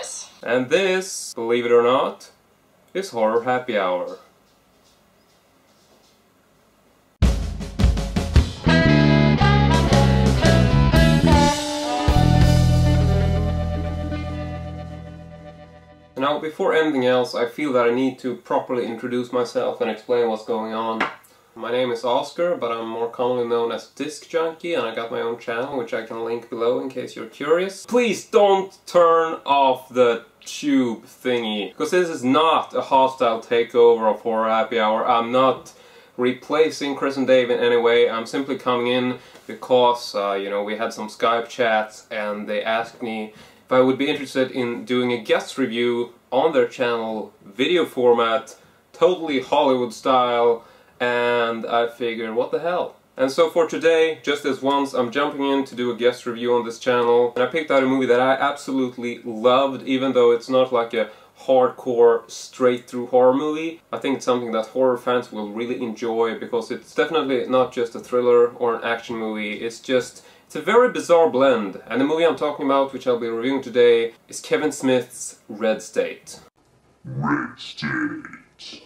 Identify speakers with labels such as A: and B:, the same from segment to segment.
A: this.
B: And this, believe it or not, is Horror Happy Hour. Now, before anything else, I feel that I need to properly introduce myself and explain what's going on. My name is Oscar, but I'm more commonly known as Discjunkie, and I got my own channel, which I can link below in case you're curious. Please don't turn off the tube thingy, because this is not a hostile takeover of Horror Happy Hour. I'm not replacing Chris and Dave in any way. I'm simply coming in because, you know, we had some Skype chats, and they asked me if I would be interested in doing a guest review on their channel, video format, totally Hollywood style, and I figured, what the hell? And so for today, just this once, I'm jumping in to do a guest review on this channel, and I picked out a movie that I absolutely loved, even though it's not like a hardcore, straight-through horror movie. I think it's something that horror fans will really enjoy, because it's definitely not just a thriller or an action movie, it's a very bizarre blend. And the movie I'm talking about, which I'll be reviewing today, is Kevin Smith's Red State.
C: Red State.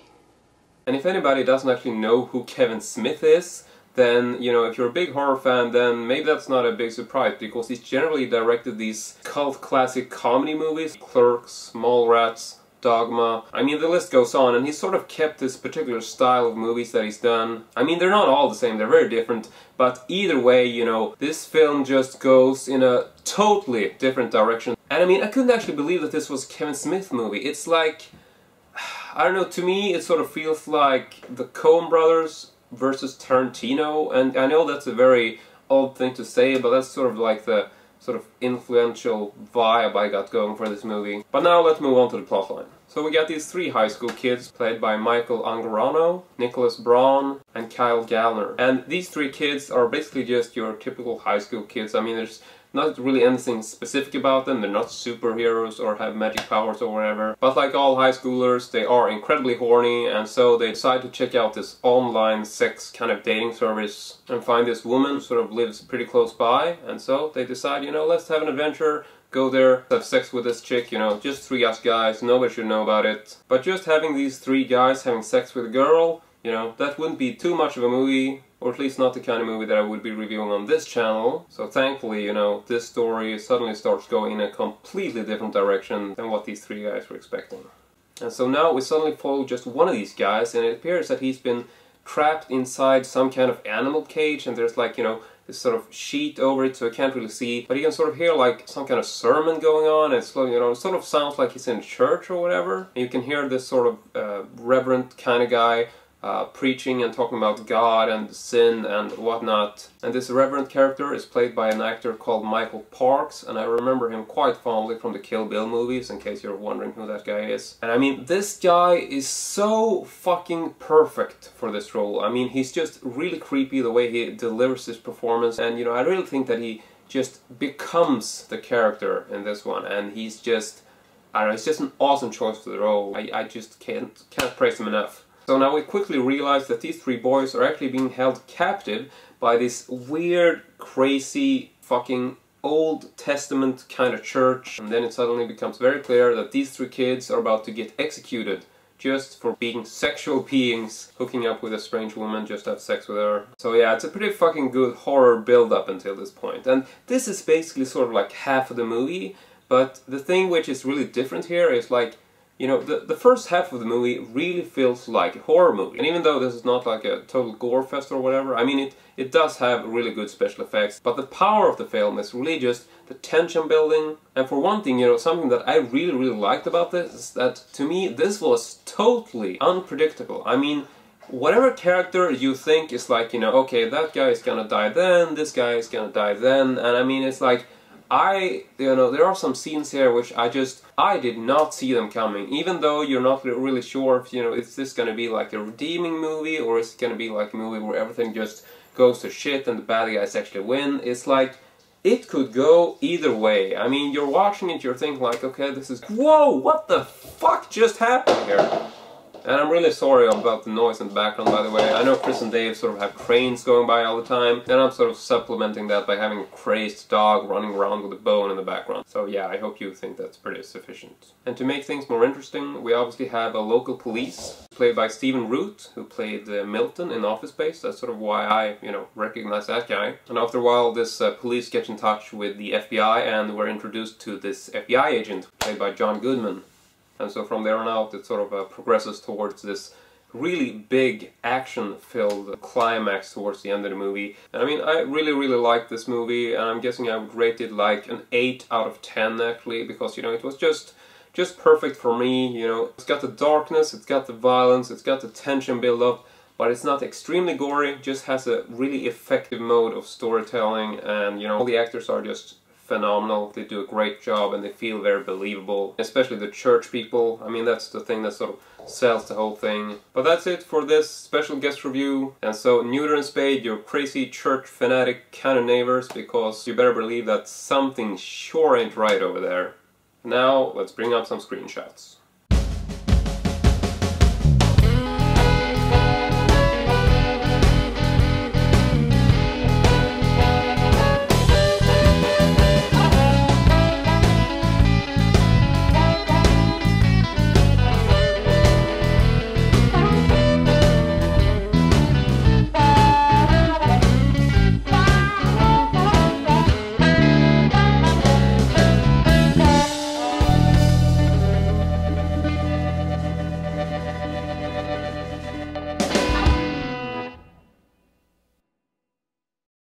B: And if anybody doesn't actually know who Kevin Smith is, then, you know, if you're a big horror fan, then maybe that's not a big surprise, because he's generally directed these cult classic comedy movies, Clerks, Mallrats, Dogma. I mean, the list goes on, and he's sort of kept this particular style of movies that he's done. I mean, they're not all the same, they're very different, but either way, you know, this film just goes in a totally different direction. And I mean, I couldn't actually believe that this was a Kevin Smith movie. It's like, I don't know, to me it sort of feels like the Coen brothers versus Tarantino, and I know that's a very odd thing to say, but that's sort of like the sort of influential vibe I got going for this movie. But now let's move on to the plotline. So we got these three high school kids played by Michael Angarano, Nicholas Braun, and Kyle Gallner. And these three kids are basically just your typical high school kids. I mean, there's not really anything specific about them. They're not superheroes or have magic powers or whatever. But like all high schoolers, they are incredibly horny, and so they decide to check out this online sex kind of dating service and find this woman who sort of lives pretty close by. And so they decide, you know, let's have an adventure, go there, have sex with this chick, you know, just three us guys, nobody should know about it. But just having these three guys having sex with a girl, you know, that wouldn't be too much of a movie, or at least not the kind of movie that I would be reviewing on this channel. So thankfully, you know, this story suddenly starts going in a completely different direction than what these three guys were expecting. And so now we suddenly follow just one of these guys, and it appears that he's been trapped inside some kind of animal cage, and there's like, you know, this sort of sheet over it, so I can't really see, but you can sort of hear like some kind of sermon going on, and slowly, you know, it sort of sounds like he's in church or whatever. And you can hear this sort of reverent kind of guy preaching and talking about God and sin and whatnot. And this reverend character is played by an actor called Michael Parks, and I remember him quite fondly from the Kill Bill movies, in case you're wondering who that guy is. And I mean, this guy is so fucking perfect for this role. I mean, he's just really creepy the way he delivers his performance, and you know, I really think that he just becomes the character in this one, and he's just, I don't know, it's just an awesome choice for the role. I just can't praise him enough. So now we quickly realize that these three boys are actually being held captive by this weird, crazy, fucking Old Testament kind of church. And then it suddenly becomes very clear that these three kids are about to get executed just for being sexual beings, hooking up with a strange woman just to have sex with her. So yeah, it's a pretty fucking good horror build-up until this point. And this is basically sort of like half of the movie, but the thing which is really different here is like, you know, the first half of the movie really feels like a horror movie. And even though this is not like a total gore fest or whatever, I mean, it does have really good special effects. But the power of the film is really just the tension building. And for one thing, you know, something that I really, really liked about this is that, to me, this was totally unpredictable. I mean, whatever character you think is like, you know, okay, that guy is gonna die then, this guy is gonna die then, and I mean, it's like, you know, there are some scenes here which I did not see them coming, even though you're not really sure if, you know, is this gonna be like a redeeming movie, or is it gonna be like a movie where everything just goes to shit and the bad guys actually win. It's like, it could go either way. I mean, you're watching it, you're thinking like, okay, this is, whoa, what the fuck just happened here? And I'm really sorry about the noise in the background, by the way. I know Chris and Dave sort of have cranes going by all the time, and I'm sort of supplementing that by having a crazed dog running around with a bone in the background. So yeah, I hope you think that's pretty sufficient. And to make things more interesting, we obviously have a local police, played by Stephen Root, who played Milton in Office Space. That's sort of why I, recognize that guy. And after a while, this police gets in touch with the FBI, and we're introduced to this FBI agent, played by John Goodman. And so from there on out, it sort of progresses towards this really big action-filled climax towards the end of the movie. And I mean, I really like this movie, and I'm guessing I would rate it like an 8 out of 10 actually, because it was just perfect for me. It's got the darkness, it's got the violence, it's got the tension build up, but it's not extremely gory. It just has a really effective mode of storytelling, and all the actors are just phenomenal. They do a great job and they feel very believable, especially the church people. I mean, that's the thing that sort of sells the whole thing. But that's it for this special guest review. And so, neuter and spade your crazy church fanatic kind of neighbors, because you better believe that something sure ain't right over there. Now, let's bring up some screenshots.